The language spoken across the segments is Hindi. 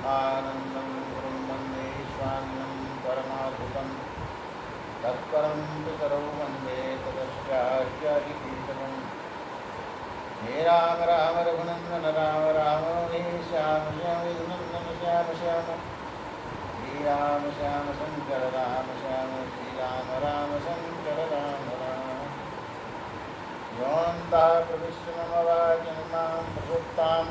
आनंदं ब्रह्मन्ये स्वान्नं परमाद्भुतं तत्परं पितरौ वन्दे तदस्याख्यादिकीर्तनं हे राम राम रघुनन्दन राम राम हे श्याम श्याम रघुनन्दन श्याम श्याम श्रीराम श्याम शंकर राम श्याम श्रीराम राम शंकर राम राम योऽन्तः प्रविश्य मम वाचमिमां प्रसुप्तां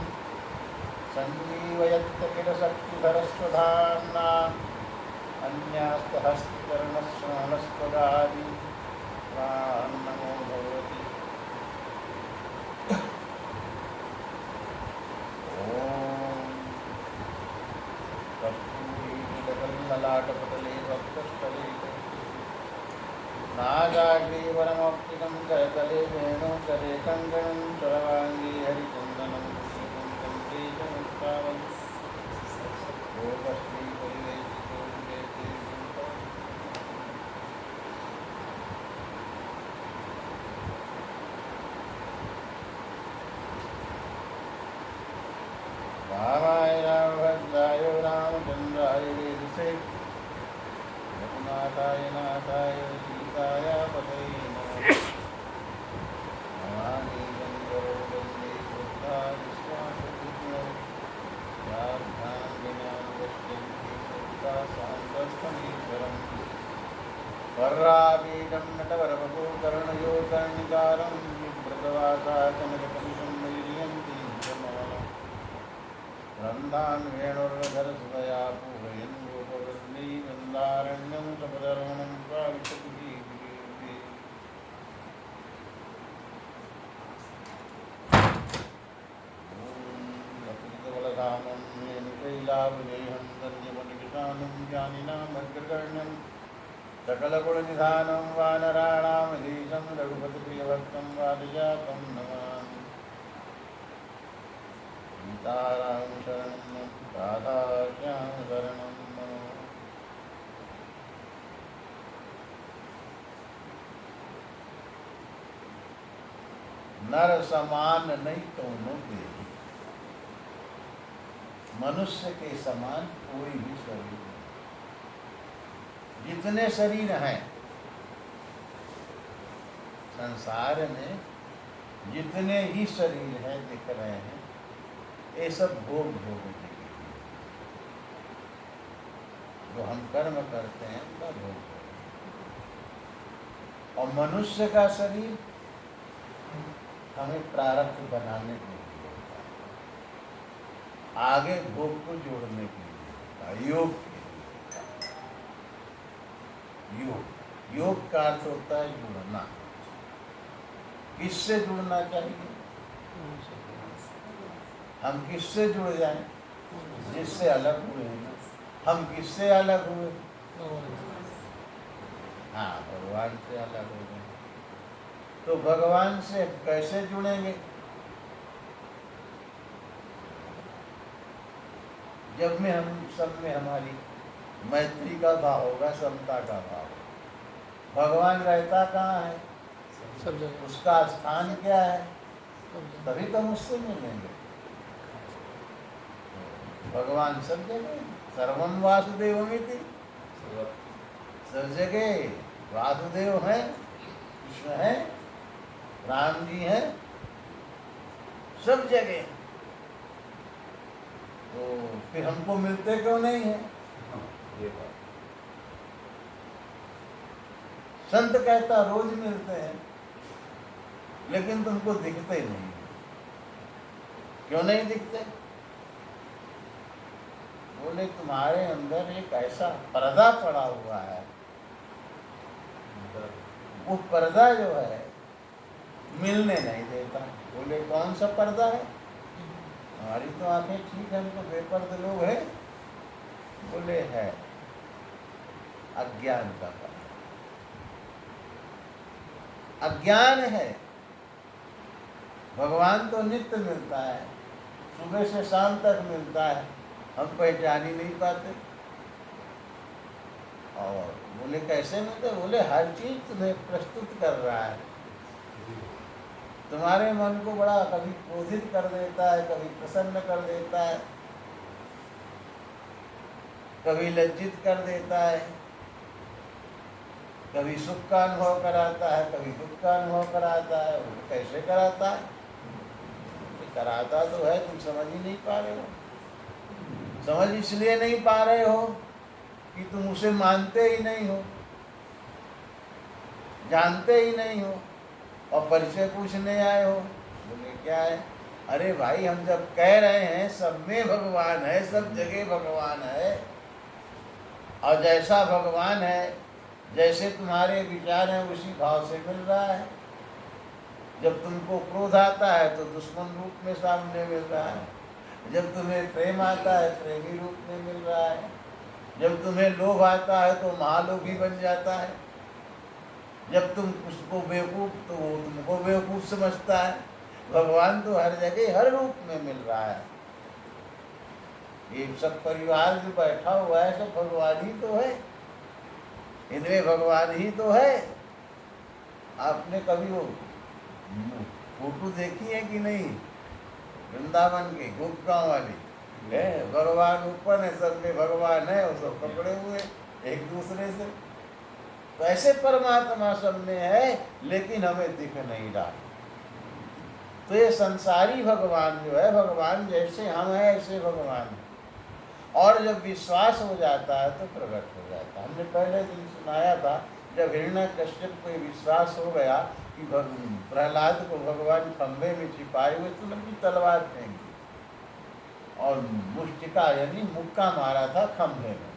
सञ्जीवयत्यखिलशक्तिधरस्वधाम्ना अन्यास्तहस्तिकर्णश्रवणस्वदादि नमो भगवति ॐ कस्तूरीलकल्ललाटपटले वक्षस्थले नागाग्रीवरमौक्तिकं करतले वेणुकरे कङ्कणं चरवाङ्गी हरिचन्दनं श्रीकुन्दं तेजमुत्पावन् गोपश्रीपरिवेशितो वेति रामाय रामभद्राय रामचन्द्राय वेदसे रघुनाथाय नाथाय सीताय पतये नमः नमामि गङ्गरो वन्दे बुद्धाविश्वासबुद्धिं याभ्यां विनां पश्यन्ति शान्तस्थमीश्वरं वर्रापीडं नटवरवपु कर्णयो कर्णिकारं बिभ्रतवासाचमककलुषं वैर्यन्ति जमानं वृन्दान् वेणुर्धरसुतया पूरयन् गोपवृन्दै वृन्दारण्यं सपदर्वणं प्राविशति ललितबलधामं वेणुशैलाभिदेहं धन्यमनिकितानं ज्ञानिनां भद्रकर्ण्यं सकलगुणनिधानं वानराणामधीशं रघुपतिप्रियभक्तं वादिजातं नमामि सीताराम शरणं राधाश्याम शरणं मम नर समान नहीं कौनो देही मनुष्य के समान कोई भी शरीर नहीं। जितने शरीर हैं संसार में, जितने ही शरीर हैं दिख रहे हैं, ये सब भोग भोगने के लिए, जो हम कर्म करते हैं उनका भोग। और मनुष्य का शरीर हमें प्रारब्ध बनाने के लिए होता है, आगे भोग को जोड़ने के लिए होता है, योग के लिए होता है। योग का अर्थ होता है जुड़ना। किससे जुड़ना चाहिए? हम किससे जुड़ जाएं? जिससे अलग हुए हैं। हम किससे अलग हुए? हाँ, भगवान से अलग हो गए। तो भगवान से कैसे जुड़ेंगे? जब में हम सब में हमारी मैत्री का भाव होगा, समता का भाव। भगवान रहता कहाँ है? सब जगह। उसका स्थान क्या है? तभी तो हम उससे मिलेंगे। भगवान सब जगह, सर्वम वासुदेवमिति, सब जगह वासुदेव है, कृष्ण है, राम जी है, सब जगह। तो फिर हमको मिलते क्यों नहीं है? संत कहता रोज मिलते हैं, लेकिन तुमको दिखते नहीं। क्यों नहीं दिखते? बोले तुम्हारे अंदर एक ऐसा पर्दा पड़ा हुआ है, वो पर्दा जो है मिलने नहीं देता। बोले कौन सा पर्दा है? हमारी तो आंखें ठीक है, हमको बेपर्द लोग है। बोले है अज्ञान का पर्दा। अज्ञान है। भगवान तो नित्य मिलता है, सुबह से शाम तक मिलता है, हम पहचान ही नहीं पाते। और बोले कैसे मिलते? बोले हर चीज तुम्हें प्रस्तुत कर रहा है। तुम्हारे मन को बड़ा कभी क्रोधित कर देता है, कभी प्रसन्न कर देता है, कभी लज्जित कर देता है, कभी सुख का अनुभव कराता है, कभी दुख का अनुभव कराता है। वो कैसे कराता है? कराता तो है, तुम समझ ही नहीं पा रहे हो। समझ इसलिए नहीं पा रहे हो कि तुम उसे मानते ही नहीं हो, जानते ही नहीं हो, और परिचय पूछने आए हो। बोले क्या है? अरे भाई, हम जब कह रहे हैं सब में भगवान है, सब जगह भगवान है, और जैसा भगवान है, जैसे तुम्हारे विचार हैं, उसी भाव से मिल रहा है। जब तुमको क्रोध आता है तो दुश्मन रूप में सामने मिल रहा है, जब तुम्हें प्रेम आता है प्रेमी रूप में मिल रहा है, जब तुम्हें लोभ आता है तो महालोभी बन जाता है, जब तुम उसको बेवकूफ़ तो वो तुमको बेवकूफ़ समझता है। भगवान तो हर जगह हर रूप में मिल रहा है। ये सब परिवार जो बैठा हुआ है सब भगवान ही तो है, इनमें भगवान ही तो है। आपने कभी वो फोटो देखी है कि नहीं? वृंदावन की गुप्तगांव वाली है, भगवान ऊपर है, सब में भगवान है, वो सब पकड़े हुए एक दूसरे से। तो ऐसे परमात्मा सब में है, लेकिन हमें दिख नहीं रहा। तो ये संसारी भगवान जो है, भगवान जैसे हम हैं ऐसे भगवान है। और जब विश्वास हो जाता है तो प्रकट हो जाता है। हमने पहले दिन सुनाया था, जब हिरण्यकश्यप को विश्वास हो गया कि प्रहलाद को भगवान खंभे में छिपाए हुए तो उनकी तलवार फेंकी और मुष्टिका यानी मुक्का मारा था खंभे में,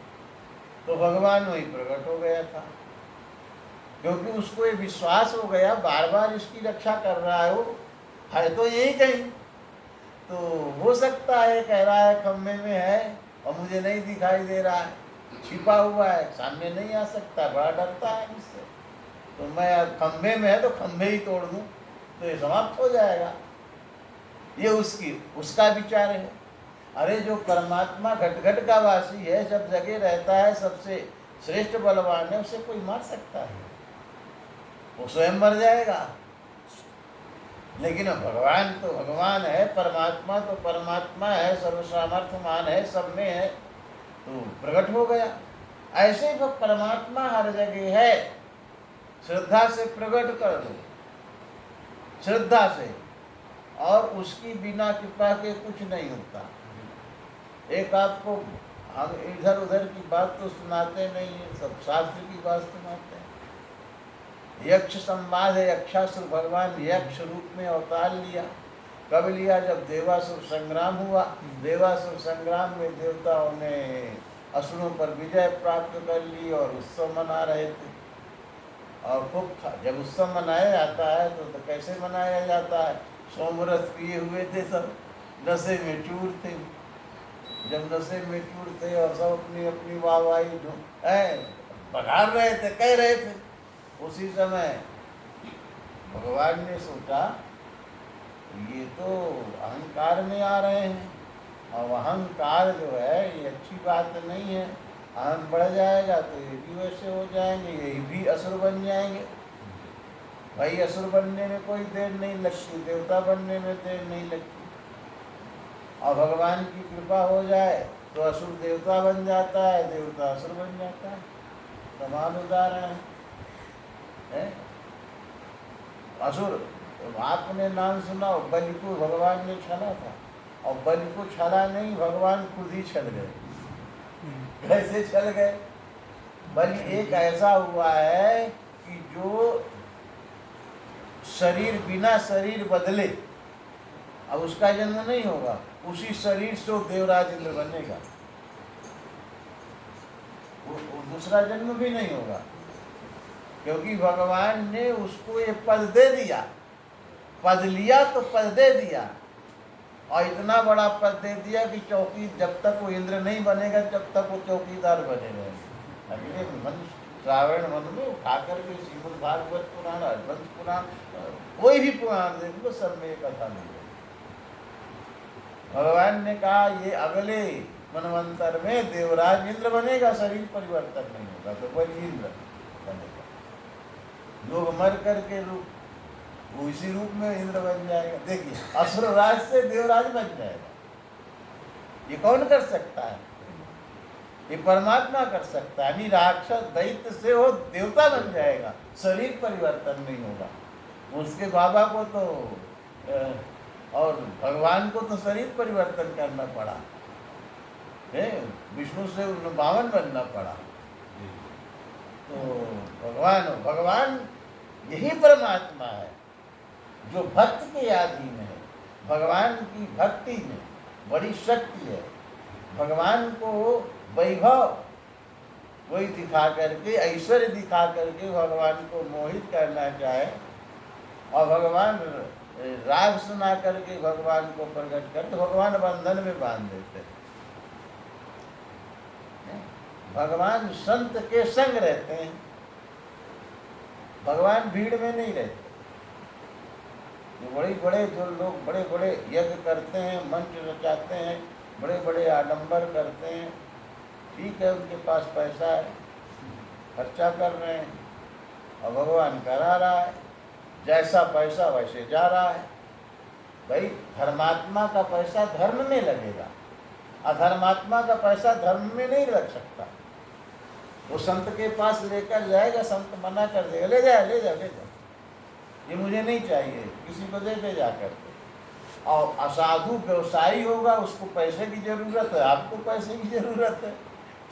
तो भगवान वही प्रकट हो गया था। क्योंकि उसको ये विश्वास हो गया, बार बार इसकी रक्षा कर रहा है, वो है तो यही कहीं, तो हो सकता है कह रहा है खंभे में है और मुझे नहीं दिखाई दे रहा है, छिपा हुआ है, सामने नहीं आ सकता, बड़ा डरता है मुझसे, तो मैं अब खंभे में है तो खंभे ही तोड़ दूं तो ये समाप्त हो जाएगा। ये उसका विचार है। अरे जो परमात्मा घट घट का वासी है, सब जगह रहता है, सबसे श्रेष्ठ बलवान है, उसे कोई मार सकता है? वो स्वयं मर जाएगा। लेकिन भगवान तो भगवान है, परमात्मा तो परमात्मा है, सर्वसामर्थ्यमान है, सब में है, तो प्रकट हो गया। ऐसे ही परमात्मा हर जगह है, श्रद्धा से प्रकट कर दो, श्रद्धा से, और उसकी बिना कृपा के कुछ नहीं होता। एक आपको हम इधर उधर की बात तो सुनाते नहीं है, सब शास्त्र की बात सुनाते हैं। यक्ष संवाद है, यक्षासुर भगवान यक्ष रूप में अवतार लिया। कब लिया? जब देवासुर संग्राम हुआ। देवासुर संग्राम में देवताओं ने असुरों पर विजय प्राप्त कर ली और उत्सव मना रहे थे। और खूब जब उत्सव मनाया जाता है तो कैसे मनाया जाता है? सोमरस पिए हुए थे, सब नशे में चूर थे। जब नशे में चूर थे और सब अपनी अपनी वाहवाही बघार रहे थे, कह रहे थे, उसी समय भगवान ने सोचा ये तो अहंकार में आ रहे हैं, और अहंकार जो है ये अच्छी बात नहीं है। अहंकार बढ़ जाएगा तो ये भी वैसे हो जाएंगे, ये भी असुर बन जाएंगे। भाई असुर बनने में कोई देर नहीं लगती, देवता बनने में देर नहीं लगती। और भगवान की कृपा हो जाए तो असुर देवता बन जाता है, देवता असुर बन जाता है। समान उदाहरण है। असुर, आपने नाम सुना, बलि को भगवान ने छला था, और बलि को छला नहीं, भगवान खुद ही छल गए। कैसे छल गए? बलि एक ऐसा हुआ है कि जो शरीर बिना शरीर बदले, अब उसका जन्म नहीं होगा, उसी शरीर से देवराज इंद्र बनेगा, वो दूसरा जन्म भी नहीं होगा, क्योंकि भगवान ने उसको ये पद दे दिया। पद लिया तो पद दे दिया, और इतना बड़ा पद दे दिया कि चौकी, जब तक वो इंद्र नहीं बनेगा तब तक वो चौकीदार बने रहेंगे। अगले मन श्रावण मन में उठा करके श्रीमद् भागवत पुराण, हरिवंश पुराण, कोई भी पुराण देख लो, सब में कथा मिलेगी। भगवान ने कहा ये अगले मनवंतर में देवराज इंद्र बनेगा, शरीर परिवर्तन नहीं होगा, तो बलि इंद्र बनेगा। लोग मर करके रूप उसी रूप में इंद्र बन जाएगा। देखिए, असुर राज से देवराज बन जाएगा, ये कौन कर सकता है? ये परमात्मा कर सकता है। यानी राक्षस दैत्य से वो देवता बन जाएगा, शरीर परिवर्तन नहीं होगा। उसके बाबा को तो और भगवान को तो शरीर परिवर्तन करना पड़ा है, विष्णु से 52 बनना पड़ा। तो भगवान यही परमात्मा है जो भक्त के अधीन है। भगवान की भक्ति में बड़ी शक्ति है। भगवान को वैभव कोई दिखा करके, ऐश्वर्य दिखा करके भगवान को मोहित करना चाहे और भगवान राग सुना करके भगवान को प्रकट कर, तो भगवान बंधन में बांध देते हैं। भगवान संत के संग रहते हैं, भगवान भीड़ में नहीं रहते। जो लोग बड़े बड़े यज्ञ करते हैं, मंत्र रचाते हैं, बड़े बड़े आडंबर करते हैं, ठीक है, उनके पास पैसा है, खर्चा कर रहे हैं और भगवान करा रहा है। जैसा पैसा वैसे जा रहा है। भाई धर्मात्मा का पैसा धर्म में लगेगा, अधर्मात्मा का पैसा धर्म में नहीं लग सकता। वो संत के पास लेकर जाएगा, संत मना कर देगा, ले जा ले जा ले जा, ये मुझे नहीं चाहिए, किसी को दे जा करके। और असाधु व्यवसायी होगा, उसको पैसे की जरूरत है, आपको पैसे की जरूरत है,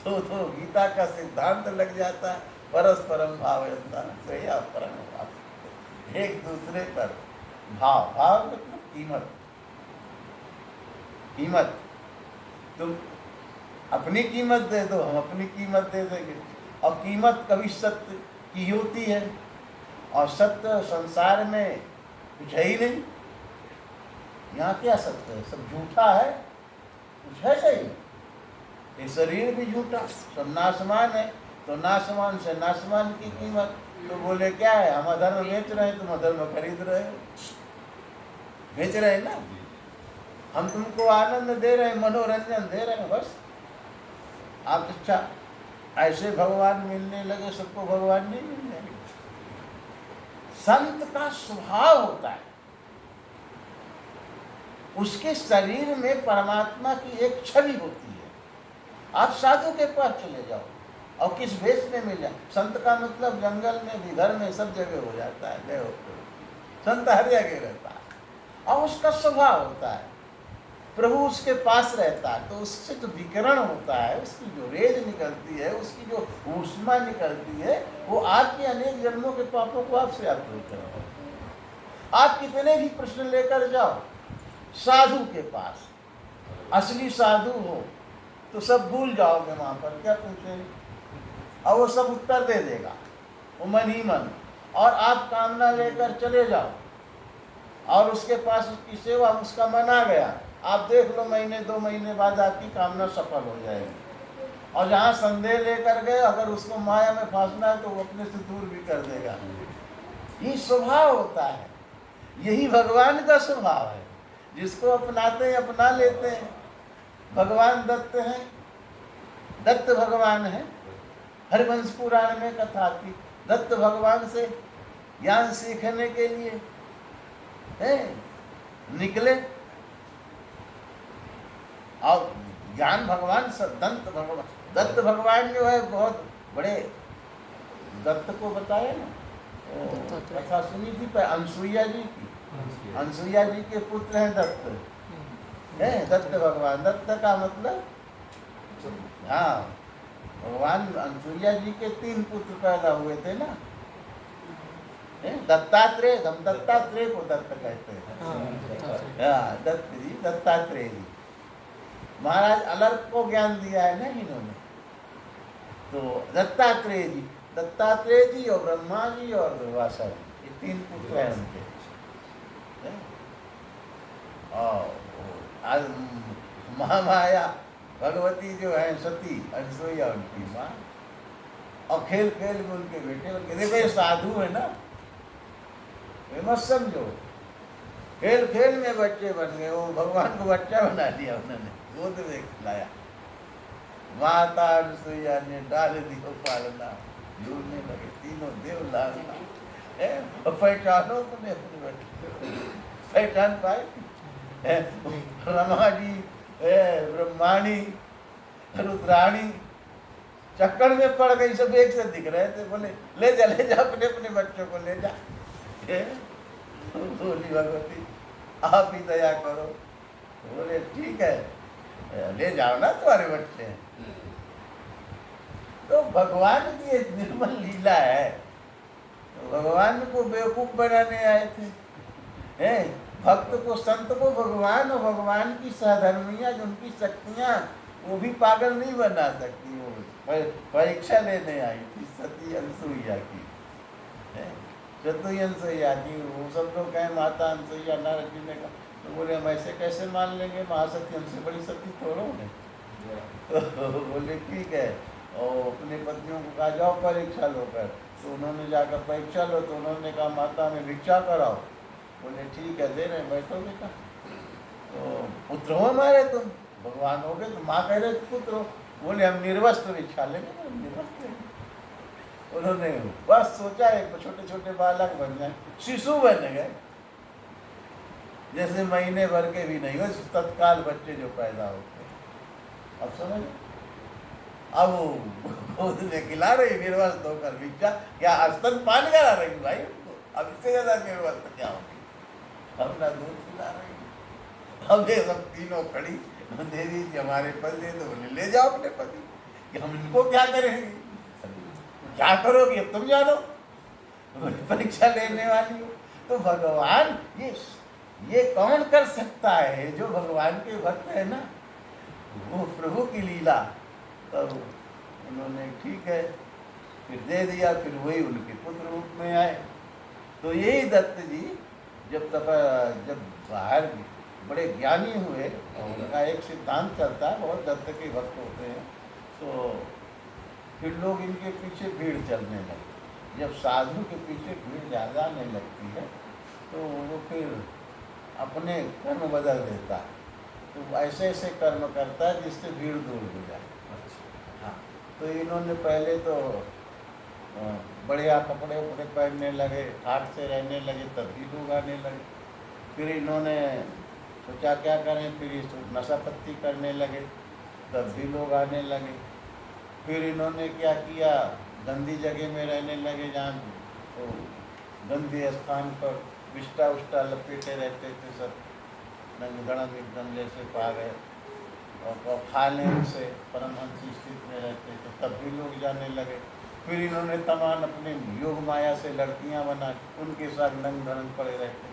तो गीता का सिद्धांत लग जाता है, परस्परम भावयन्ता परम भाव, एक दूसरे पर भाव मतलब कीमत। तुम अपनी कीमत दे दो, हम अपनी कीमत दे देंगे। और कीमत कभी सत्य की होती है, और सत्य संसार में कुछ है ही नहीं। यहाँ क्या सत्य है? सब झूठा है, कुछ है सही? ये शरीर भी झूठा, सब नाशवान है, तो नाशवान से नाशवान की कीमत। तो बोले क्या है, हम अधर्म बेच रहे हैं, तुम अधर्म खरीद रहे हो, बेच रहे हैं ना। हम तुमको आनंद दे रहे हैं, मनोरंजन दे रहे हैं, बस आप अच्छा ऐसे भगवान मिलने लगे, सबको भगवान नहीं मिल जाएंगे। संत का स्वभाव होता है, उसके शरीर में परमात्मा की एक छवि होती है। आप साधु के पास चले जाओ और किस वेश में मिल जाए, संत का मतलब जंगल में भी, घर में, सब जगह हो जाता है। संत हर जगह रहता है और उसका स्वभाव होता है, प्रभु उसके पास रहता है, तो उससे जो विकिरण होता है, उसकी जो रेज निकलती है, उसकी जो ऊष्मा निकलती है, वो आपके अनेक जन्मों के पापों को आपसे आप दूर करेगा। आप कितने भी प्रश्न लेकर जाओ साधु के पास, असली साधु हो तो सब भूल जाओगे वहाँ पर, क्या पूछेंगे, और वो सब उत्तर दे देगा, वो मन ही मन। और आप कामना लेकर चले जाओ और उसके पास उसकी सेवा, उसका मन आ गया, आप देख लो महीने 2 महीने बाद आपकी कामना सफल हो जाएगी। और जहाँ संदेह लेकर गए, अगर उसको माया में फांसना है तो वो अपने से दूर भी कर देगा। ये स्वभाव होता है, यही भगवान का स्वभाव है। जिसको अपनाते हैं, अपना लेते हैं। भगवान दत्त हैं, दत्त भगवान है। हरिवंश पुराण में कथा थी, दत्त भगवान से ज्ञान सीखने के लिए निकले, और ज्ञान भगवान दत्त भगवान जो है बहुत बड़े, दत्त को बताया ना, कथा सुनी थी पर अनसुईया जी की, अनसुईया जी के पुत्र हैं दत्त, है दत्त भगवान। दत्त का मतलब, हाँ, भगवान अनसुईया जी के 3 पुत्र पैदा हुए थे ना, दत्तात्रेय, हम दत्तात्रेय को दत्त कहते हैं। हाँ, दत्त जी, दत्तात्रेय जी। महाराज अलर्क को ज्ञान दिया है ना इन्होंने, तो दत्तात्रेय जी और ब्रह्मा जी और दुर्वासा जी, ये 3 पुत्र हैं उनके। और महामाया भगवती जो है सती अनसुईया उनकी माँ, और खेल खेल में उनके बेटे, उनके देखो ये साधु है ना, ये मत समझो, खेल खेल में बच्चे बन गए, वो भगवान को बच्चा बना दिया उन्होंने, गोद में खिलाया। माता अनसुईया ने डाल दियो पालना, झूलने लगे तीनों देव लालना, पहचानो अपने अपने बच्चे, पहचान पाए। रमा जी, ब्रह्माणी, रुद्राणी, चक्कर में पड़ गई, सब एक से दिख रहे थे। बोले ले जा अपने अपने बच्चों को ले जा। बोली भगवती आप ही दया करो। बोले ठीक है ले जाओ ना, तुम्हारे बच्चे हैं। तो भगवान की एक निर्मल लीला है। तो भगवान को बेवकूफ बनाने आए थे। भक्त को, संत को भगवान और भगवान की सहधर्मियाँ, जो उनकी शक्तियाँ, वो भी पागल नहीं बना सकती। वो परीक्षा लेने आई थी सती अनसुईया की, सती अनसुईया की। वो सब लोग कहें माता अनसुईया, नारद जी ने कहा, तो बोले हम ऐसे कैसे मान लेंगे, महासती हमसे बड़ी सती थोड़ो है। तो बोले ठीक है, और अपने पत्नियों को कहा जाओ परीक्षा लो कर। तो उन्होंने जाकर परीक्षा लो, तो उन्होंने कहा माता में भिक्षा कराओ। बोले ठीक है दे रहे, बैठो बेटा। तो पुत्र हो हमारे, तुम भगवान हो गए। तो माँ कह रहे पुत्र हो। बोले हम निर्वस्त्र भिक्षा लेंगे, निर्वस्त्र। उन्होंने बस सोचा है छोटे छोटे बालक बन जाए, शिशु बन गए, जैसे महीने भर के भी नहीं हो, तत्काल बच्चे जो पैदा होते। अब समझ, अब गोद में खिला रही निर्वस्त्र होकर भिक्षा, क्या स्तन पान करा रही भाई उनको। अब इससे ज्यादा निर्वस्त्र क्या होगी, अपना दूध पिला रही। अब ये सब तीनों खड़ी, देवी जी हमारे पति दे दो। बोले ले जाओ अपने पति, कि हम इनको क्या करेंगे, क्या करोगी अब तुम जानो, परीक्षा लेने वाली हो। तो भगवान ये कौन कर सकता है, जो भगवान के भक्त है ना, वो प्रभु की लीला। तब उन्होंने ठीक है फिर दे दिया, फिर वही उनके पुत्र रूप में आए। तो यही दत्त जी जब बाहर बड़े ज्ञानी हुए, उनका एक सिद्धांत चलता है, बहुत दत्त के भक्त होते हैं, तो फिर लोग इनके पीछे भीड़ चलने लगी। जब साधु के पीछे भीड़ ज़्यादा आने लगती है तो वो फिर अपने कर्म बदल देता है, तो ऐसे ऐसे कर्म करता है जिससे भीड़ दूर हो जाए। हाँ, तो इन्होंने पहले तो बढ़िया कपड़े उपड़े पहनने लगे, ठाट से रहने लगे, तब भी लोग आने लगे। फिर इन्होंने सोचा क्या करें, फिर नशा पत्ती करने लगे, तब भी लोग आने लगे। फिर इन्होंने क्या किया, गंदी जगह में रहने लगे, जहाँ तो गंदे स्थान पर विष्टा उष्टा लपेटे रहते थे सब, नंगधड़ंग एकदम जैसे पा गए, और खाने से परमहंस स्थित में रहते थे, तब भी लोग जाने लगे। फिर इन्होंने तमाम अपने योग माया से लड़कियां बना, उनके साथ नंग धड़ंग पड़े रहते।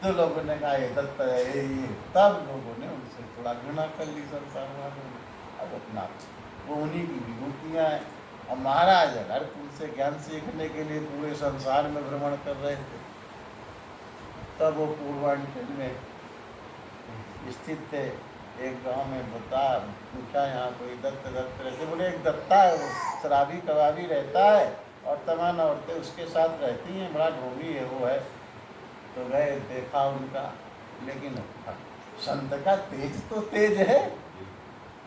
तो लोगों ने कहा ये दत्त है ये, तब लोगों ने उनसे थोड़ा घृणा कर ली संसार वालों ने। अब अपना वो उन्हीं की विभूतियाँ हैं। और महाराज अगर उनसे ज्ञान सीखने के लिए पूरे संसार में भ्रमण कर रहे थे, तब वो पूर्वांचल में स्थित थे। एक गांव में पूछा यहाँ कोई दत्त रहते, बोले एक दत्ता है, वो शराबी कबाबी रहता है और तमाम औरतें उसके साथ रहती हैं, बड़ा ढोंगी है वो है। तो गए, देखा उनका, लेकिन संत का तेज तो तेज है,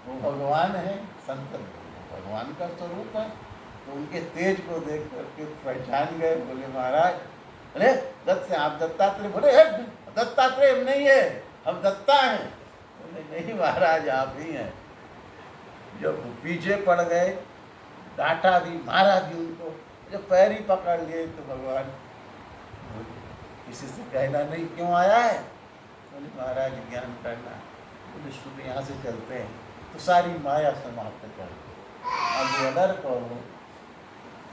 वो भगवान है, संत भगवान का स्वरूप है। तो उनके तेज को देख करके पहचान गए। बोले महाराज, अरे दत्त से आप दत्तात्रेय? बोले दत्तात्रेय हम नहीं है, हम दत्ता हैं। बोले नहीं महाराज आप ही हैं। जब पीछे पड़ गए, डांटा भी, मारा भी उनको, जब पैर ही पकड़ लिए तो भगवान, किसी से कहना नहीं क्यों आया है? बोले महाराज ज्ञान करना। बोले शुभ यहाँ से चलते हैं, तो सारी माया समाप्त कर अब अदर्क और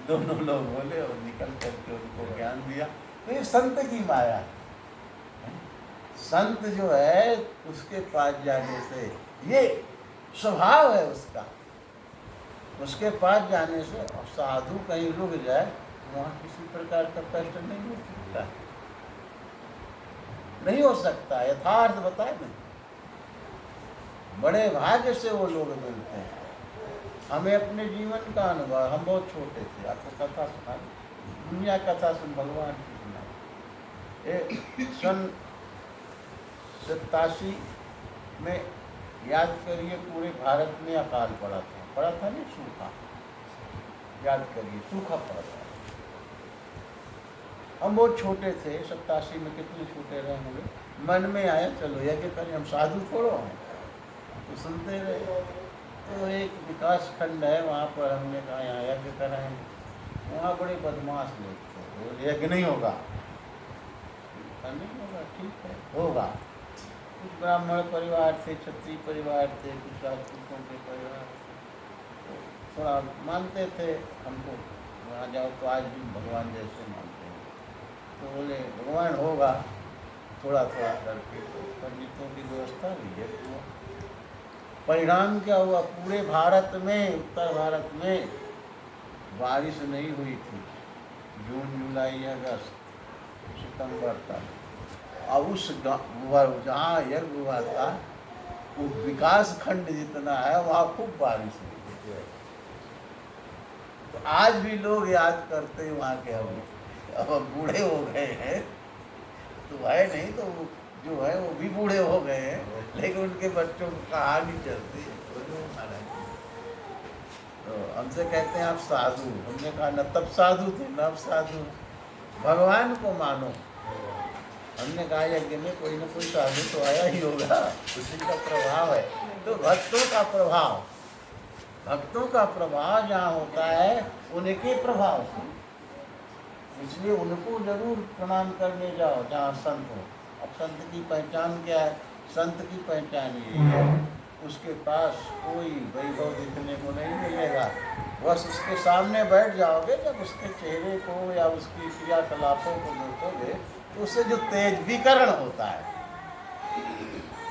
दोनों लोग बोले और निकल करके उनको ज्ञान दिया। तो ये संत की माया है। संत जो है उसके पास जाने से, ये स्वभाव है उसका, उसके पास जाने से। और साधु कहीं रुक जाए, वहाँ किसी प्रकार का कष्ट नहीं हो सकता, नहीं हो सकता। यथार्थ बताए नहीं, बड़े भाग्य से वो लोग मिलते हैं। हमें अपने जीवन का अनुभव, हम बहुत छोटे थे, आपको कथा सुना, दुनिया कथा सुन, भगवान की सुना। सन 87 में याद करिए पूरे भारत में अकाल पड़ा था नहीं, सूखा, याद करिए सूखा पड़ा था। हम बहुत छोटे थे, 87 में कितने छोटे रहे होंगे। मन में आया चलो यज्ञ करें, हम साधु थोड़ो हैं, तो सुनते रहे। तो एक विकास खंड है, वहाँ पर हमने कहा यहाँ यज्ञ कराएंगे। वहाँ बड़े बदमाश लोग थे, वो यज्ञ नहीं होगा, नहीं होगा, ठीक है होगा। कुछ ब्राह्मण परिवार थे, क्षत्रिय परिवार थे, कुछ राजपूतों के परिवार थे, तो थोड़ा मानते थे हमको, वहाँ जाओ तो आज भी भगवान जैसे मानते हैं। तो बोले भगवान होगा, थोड़ा थोड़ा करके पंडितों की व्यवस्था भी है। परिणाम क्या हुआ, पूरे भारत में, उत्तर भारत में बारिश नहीं हुई थी जून जुलाई अगस्त सितंबर तक। और उस जहाँ यज्ञ हुआ था वो विकास खंड जितना है वहाँ खूब बारिश हुई। तो आज भी लोग याद करते हैं वहाँ के, हम अब बूढ़े हो गए हैं तो है नहीं, तो जो है वो भी बूढ़े हो गए हैं, लेकिन उनके बच्चों को कहानी चलती है। तो हमसे कहते हैं आप साधु, हमने कहा न तब साधु थे न अब साधु। भगवान को मानो। हमने कहा यज्ञ में कोई न कोई साधु तो आया ही होगा, उसी का प्रभाव है। तो भक्तों का प्रभाव, भक्तों का प्रभाव जहाँ होता है उनके प्रभाव से, इसलिए उनको जरूर प्रणाम करने जाओ जहाँ संत हो। अब संत की पहचान क्या है? संत की पहचान ये है, उसके पास कोई वैभव देखने को नहीं मिलेगा, बस उसके सामने बैठ जाओगे, जब उसके चेहरे को या उसकी क्रियाकलापों को देखोगे तो उससे जो तेज विकरण होता है,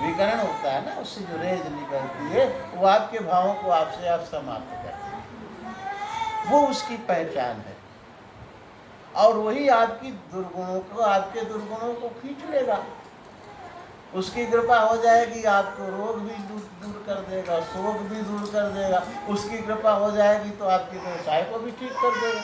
विकरण होता है ना, उससे जो रेज निकलती है वो आपके भावों को आपसे आप समाप्त करते हैं, वो उसकी पहचान है। और वही आपकी दुर्गुणों को, आपके दुर्गुणों को खींच लेगा। उसकी कृपा हो जाएगी, आपको रोग भी दूर कर देगा, शोक भी दूर कर देगा। उसकी कृपा हो जाएगी तो आपके व्यवसाय को भी ठीक कर देगा।